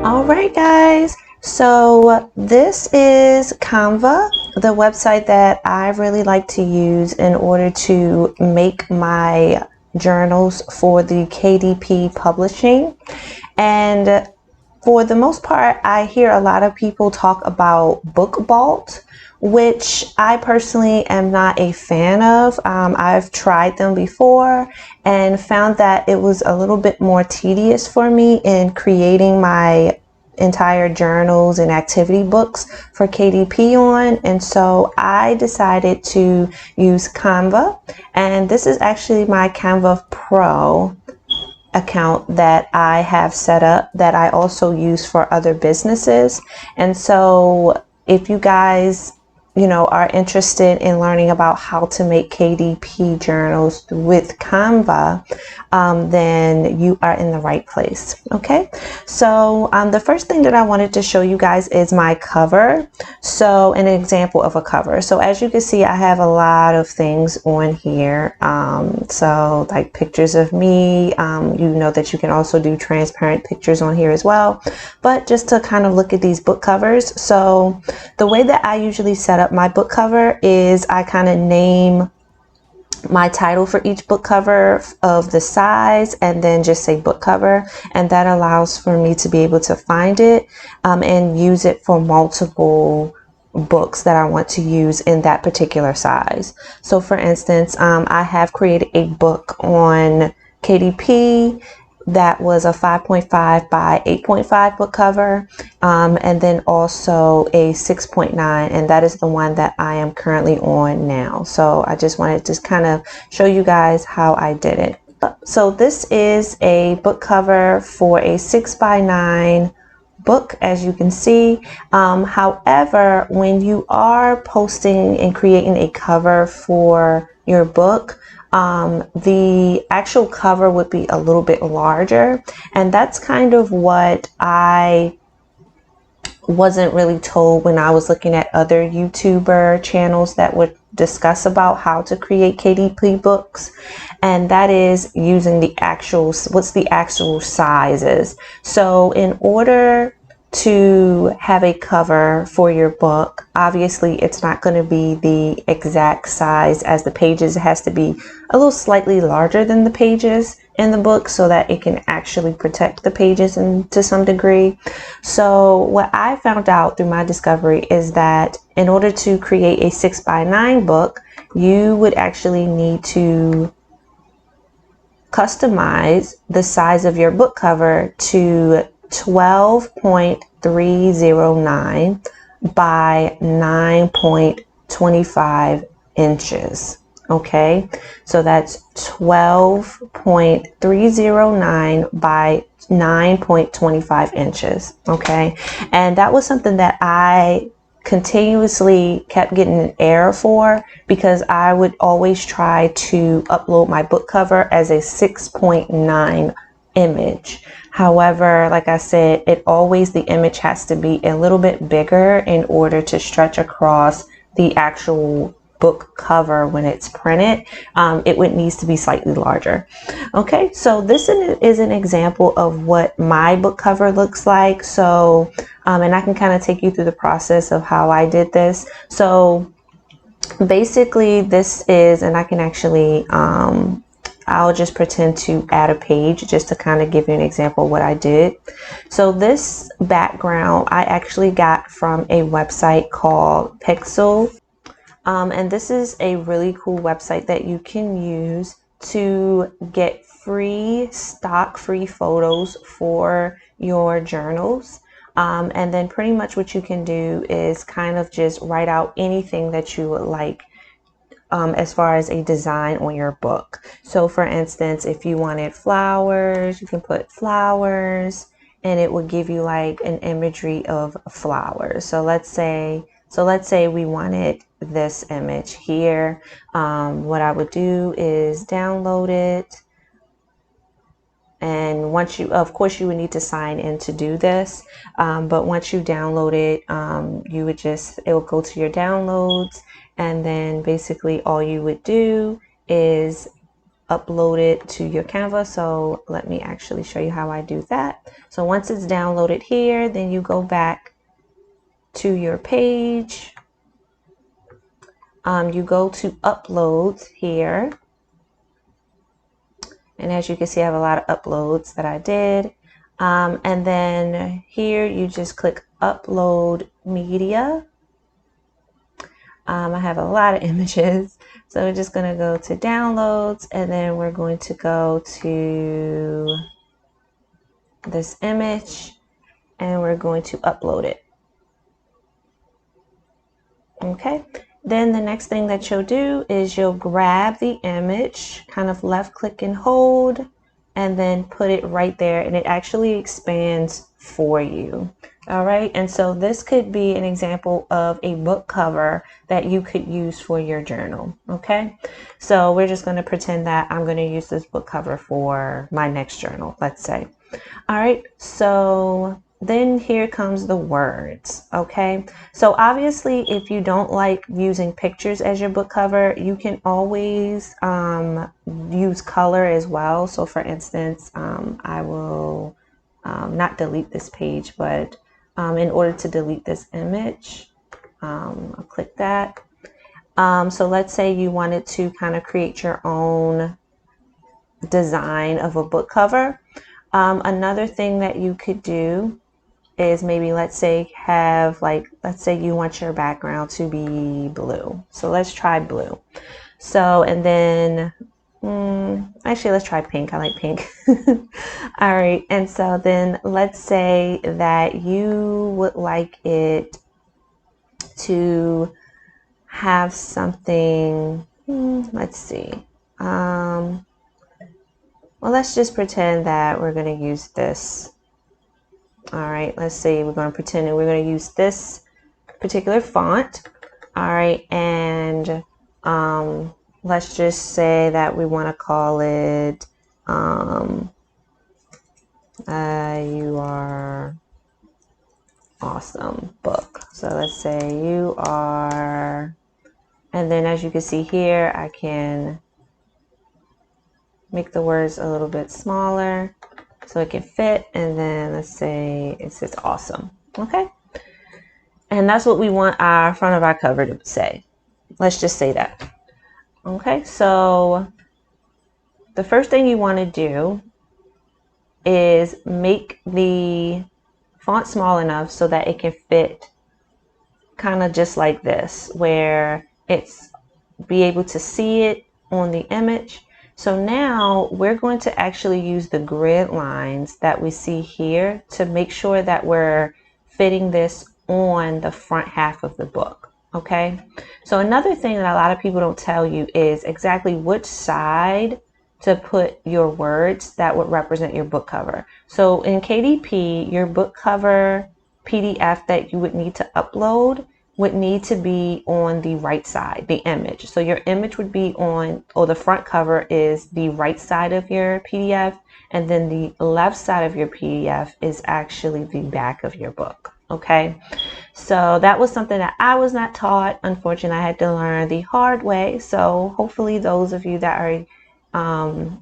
All right, guys. So this is Canva, the website that I really like to use in order to make my journals for the KDP publishing. And for the most part, I hear a lot of people talk about Book Vault, which I personally am not a fan of. I've tried them before and found that it was a little bit more tedious for me in creating my entire journals and activity books for KDP on, and so I decided to use Canva, and this is actually my Canva Pro account that I have set up that I also use for other businesses. And so if you guys are interested in learning about how to make KDP journals with Canva, then you are in the right place. Okay, so the first thing that I wanted to show you guys is my cover. So an example of a cover. So as you can see, I have a lot of things on here. So like pictures of me, you know that you can also do transparent pictures on here as well. But just to kind of look at these book covers. So the way that I usually set up my book cover is I kind of name my title for each book cover of the size and then just say book cover, and that allows for me to be able to find it and use it for multiple books that I want to use in that particular size. So for instance, I have created a book on KDP that was a 5.5 by 8.5 book cover, and then also a 6.9, and that is the one that I am currently on now. So I just wanted to kind of show you guys how I did it. So this is a book cover for a 6x9 book, as you can see. However, when you are posting and creating a cover for your book, the actual cover would be a little bit larger, and that's kind of what I wasn't really told when I was looking at other YouTuber channels that would discuss about how to create KDP books, and that is using the actual sizes. So in order to have a cover for your book, obviously it's not going to be the exact size as the pages. It has to be a little slightly larger than the pages in the book so that it can actually protect the pages to some degree. So what I found out through my discovery is that in order to create a 6x9 book, you would actually need to customize the size of your book cover to 12.309 by 9.25 inches. Okay, so that's 12.309 by 9.25 inches. Okay, and that was something that I continuously kept getting an error for, because I would always try to upload my book cover as a 6.9 image. However, like I said, the image has to be a little bit bigger in order to stretch across the actual book cover when it's printed. It needs to be slightly larger. Okay, so this is an example of what my book cover looks like. So and I can kind of take you through the process of how I did this. So basically this is, and I can actually I'll just pretend to add a page just to kind of give you an example of what I did. So this background I actually got from a website called Pixel. And this is a really cool website that you can use to get free photos for your journals. And then pretty much what you can do is kind of just write out anything that you would like as far as a design on your book. So for instance, if you wanted flowers, you can put flowers, and it will give you like an imagery of flowers. So let's say we wanted this image here. What I would do is download it, and once you, of course you would need to sign in to do this, but once you download it, it will go to your downloads, and then basically all you would do is upload it to your Canva. So let me actually show you how I do that. So once it's downloaded here, then you go back to your page. You go to uploads here. And as you can see, I have a lot of uploads that I did. And then here you just click upload media. I have a lot of images, so we're just going to go to downloads, and then we're going to go to this image, and we're going to upload it. Okay, then the next thing that you'll do is you'll grab the image, kind of left click and hold, and then put it right there, and it actually expands for you. All right, and so this could be an example of a book cover that you could use for your journal. Okay, so we're just going to pretend that I'm going to use this book cover for my next journal, let's say. All right, so then here comes the words. Okay, so obviously if you don't like using pictures as your book cover, you can always use color as well. So for instance, I will not delete this page, but in order to delete this image, I'll click that. So let's say you wanted to kind of create your own design of a book cover. Another thing that you could do is maybe, let's say you want your background to be blue. So let's try blue. So, and then actually let's try pink. I like pink. All right, and so then let's say that you would like it to have something, let's see, well, let's just pretend that we're going to use this. All right, let's say we're going to pretend that we're going to use this particular font. All right, and let's just say that we want to call it You Are Awesome Book. So let's say You Are, and then as you can see here, I can make the words a little bit smaller so it can fit, and then let's say it says awesome. Okay, and that's what we want our front of our cover to say. Let's just say that. Okay, so the first thing you want to do is make the font small enough so that it can fit kind of just like this, where it's be able to see it on the image. So now we're going to actually use the grid lines that we see here to make sure that we're fitting this on the front half of the book. Okay, so another thing that a lot of people don't tell you is exactly which side to put your words that would represent your book cover. So in KDP, your book cover PDF that you would need to upload would need to be on the right side, the image. So your image would be on, or the front cover is the right side of your PDF, and then the left side of your PDF is actually the back of your book. Okay, so that was something that I was not taught. Unfortunately, I had to learn the hard way. So hopefully those of you that are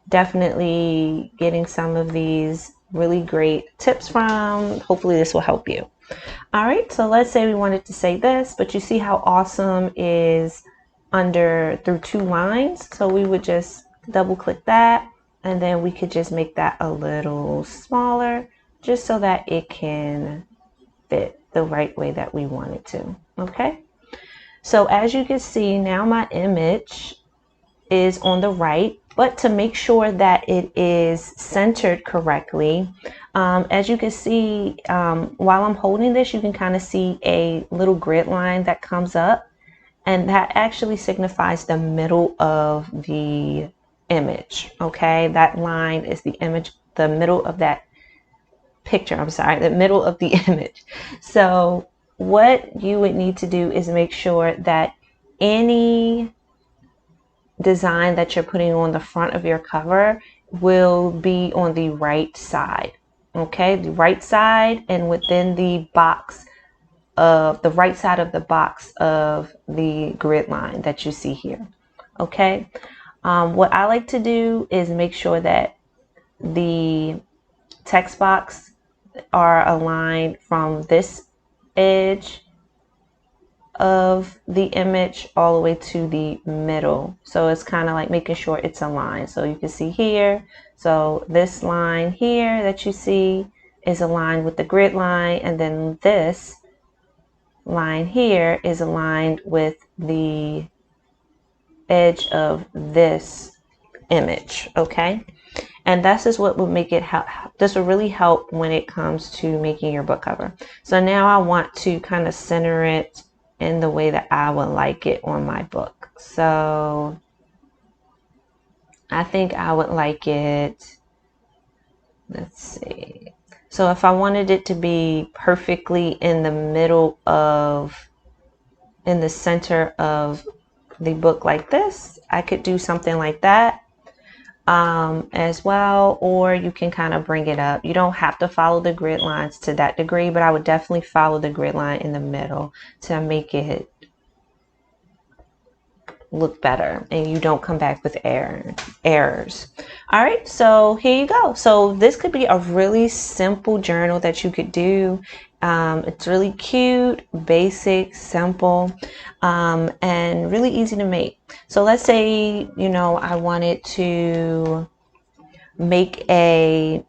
definitely getting some of these really great tips from, hopefully this will help you. All right, so let's say we wanted to say this, but you see how awesome is through 2 lines. So we would just double click that, and then we could just make that a little smaller just so that it can fit the right way that we want it to. Okay, so as you can see, now my image is on the right, but to make sure that it is centered correctly, as you can see, while I'm holding this, you can kind of see a little grid line that comes up, and that actually signifies the middle of the image. Okay, that line is the image, the middle of that picture, the middle of the image. So what you would need to do is make sure that any design that you're putting on the front of your cover will be on the right side. Okay, the right side, and within the box of the right side of the box of the grid line that you see here. Okay, What I like to do is make sure that the text box are aligned from this edge of the image all the way to the middle. So it's kind of like making sure it's aligned. So you can see here, so this line here that you see is aligned with the grid line, and then this line here is aligned with the edge of this image. Okay, and that's just what will make it help. This will really help when it comes to making your book cover. So now I want to kind of center it in the way that I would like it on my book. So I think I would like it, let's see. So if I wanted it to be perfectly in the middle of, in the center of the book like this, I could do something like that as well, or you can kind of bring it up. You don't have to follow the grid lines to that degree, but I would definitely follow the grid line in the middle to make it look better and you don't come back with errors. All right, so here you go. So this could be a really simple journal that you could do. It's really cute, basic, simple, and really easy to make. So let's say, you know, I wanted to make the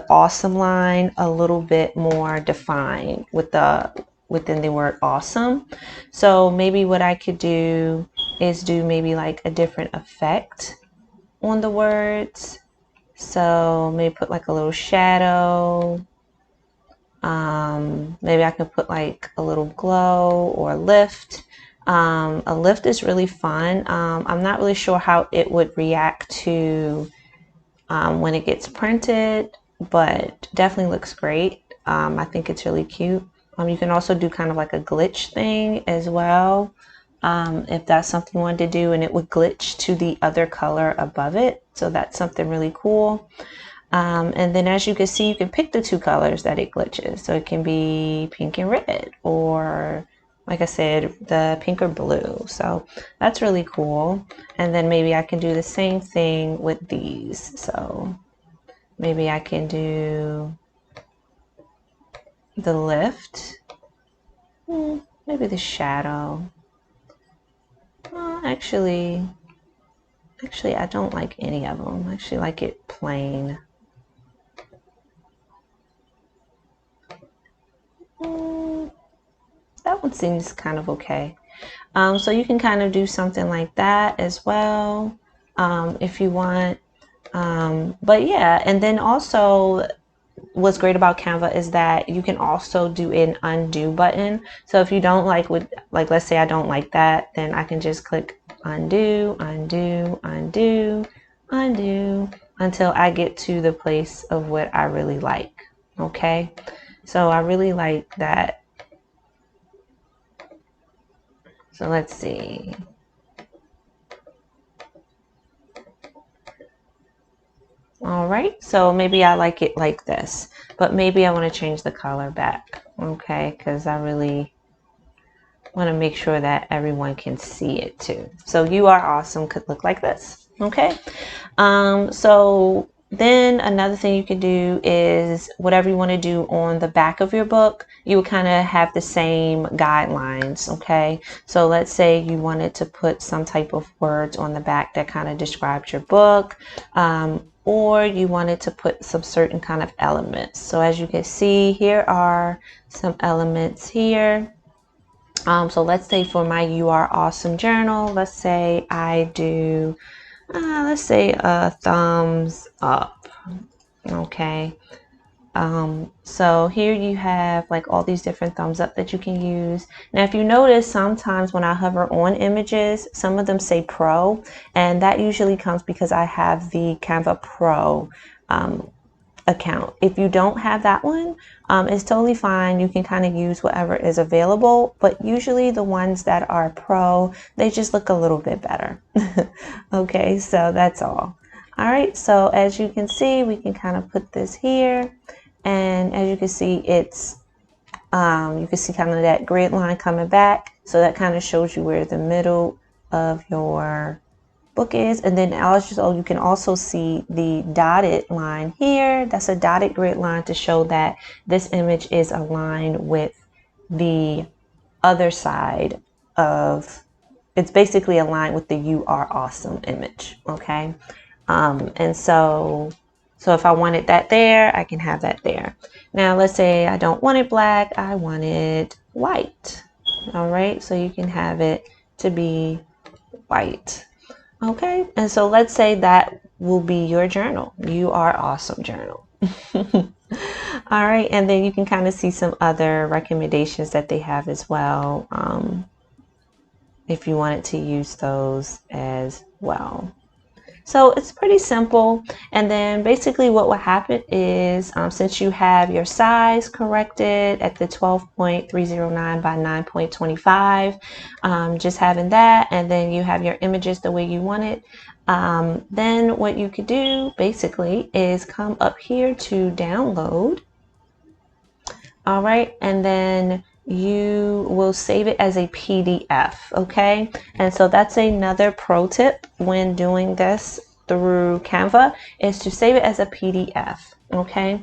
awesome line a little bit more defined within the word awesome. So maybe what I could do is do maybe like a different effect on the words. So maybe put like a little shadow. Maybe I could put like a little glow or lift. A lift is really fun. I'm not really sure how it would react to when it gets printed, but definitely looks great. I think it's really cute. You can also do kind of like a glitch thing as well, if that's something you wanted to do, and it would glitch to the other color above it. So that's something really cool. And then as you can see, you can pick the two colors that it glitches. So it can be pink and red, or like I said, the pink or blue. So that's really cool. And then maybe I can do the same thing with these. So maybe I can do the lift, maybe the shadow. Actually, I don't like any of them. I actually like it plain. That one seems kind of okay. So you can kind of do something like that as well, if you want. But yeah, and then also what's great about Canva is that you can also do an undo button. So if you don't like let's say I don't like that, then I can just click undo, undo, undo, undo until I get to the place of what I really like. Okay, so I really like that. So let's see. All right, so maybe I like it like this, but maybe I want to change the color back, okay, because I really want to make sure that everyone can see it too. So You Are Awesome could look like this, okay? So then another thing you could do is whatever you want to do on the back of your book, you would kind of have the same guidelines, okay? So let's say you wanted to put some type of words on the back that kind of describes your book, or you wanted to put some certain kind of elements. So as you can see, here are some elements here. So let's say for my You Are Awesome journal, let's say I do, let's say a thumbs up. Okay. So here you have like all these different thumbs up that you can use. Now, if you notice, sometimes when I hover on images, some of them say Pro, and that usually comes because I have the Canva Pro account. If you don't have that one, it's totally fine. You can kind of use whatever is available, but usually the ones that are Pro, they just look a little bit better. Okay, so that's all. All right, so as you can see, we can kind of put this here, and as you can see, it's you can see kind of that grid line coming back, so that kind of shows you where the middle of your book is. And then also you can also see the dotted line here. That's a dotted grid line to show that this image is aligned with the other side of, it's basically aligned with the "You Are Awesome" image. Okay. And so if I wanted that there, I can have that there. Now let's say I don't want it black, I want it white. All right, so you can have it to be white. Okay, and so let's say that will be your journal. You Are Awesome journal. All right, and then you can kind of see some other recommendations that they have as well, if you wanted to use those as well. So it's pretty simple. And then basically what will happen is, since you have your size corrected at the 12.309 by 9.25, just having that, and then you have your images the way you want it, then what you could do basically is come up here to download. All right, and then you will save it as a PDF. Okay, and so that's another pro tip when doing this through Canva, is to save it as a PDF. Okay,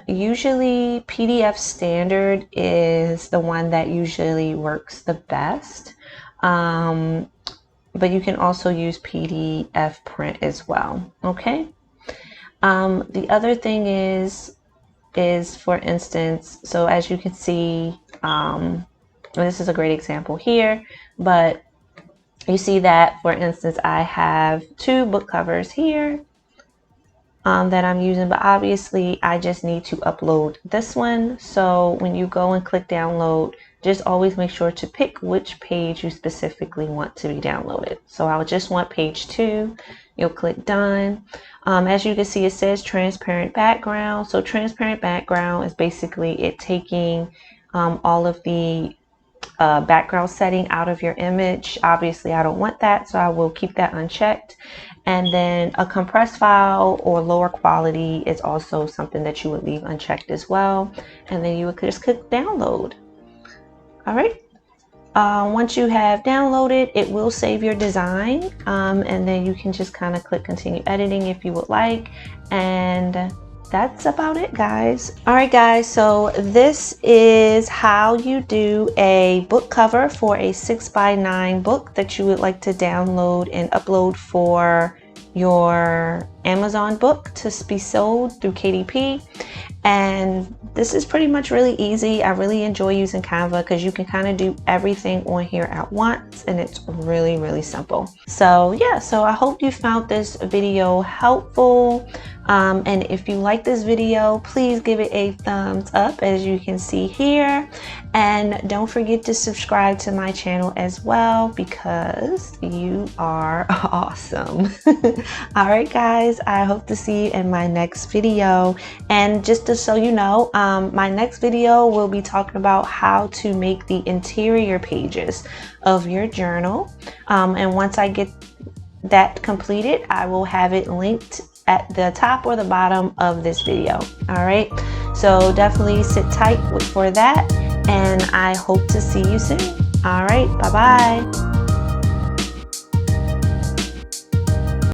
usually PDF standard is the one that usually works the best, but you can also use PDF print as well. Okay, the other thing is for instance, so as you can see, this is a great example here, but you see that, for instance, I have 2 book covers here that I'm using, but obviously I just need to upload this one. So when you go and click download, just always make sure to pick which page you specifically want to be downloaded. So I would just want page 2. You'll click done. As you can see, it says transparent background. So transparent background is basically it taking all of the background setting out of your image. Obviously I don't want that, so I will keep that unchecked. And then a compressed file or lower quality is also something that you would leave unchecked as well. And then you would just click download. All right. Once you have downloaded, it will save your design, and then you can just kind of click continue editing if you would like, and that's about it, guys. All right, guys, so this is how you do a book cover for a 6x9 book that you would like to download and upload for your Amazon book to be sold through KDP. And this is pretty much really easy. I really enjoy using Canva because you can kind of do everything on here at once, and it's really, really simple. So yeah, so I hope you found this video helpful. And if you like this video, please give it a thumbs up, as you can see here. And don't forget to subscribe to my channel as well, because you are awesome. All right, guys, I hope to see you in my next video. And just to so you know, my next video will be talking about how to make the interior pages of your journal. And once I get that completed, I will have it linked at the top or the bottom of this video. All right, so definitely sit tight for that, and I hope to see you soon. All right, bye-bye.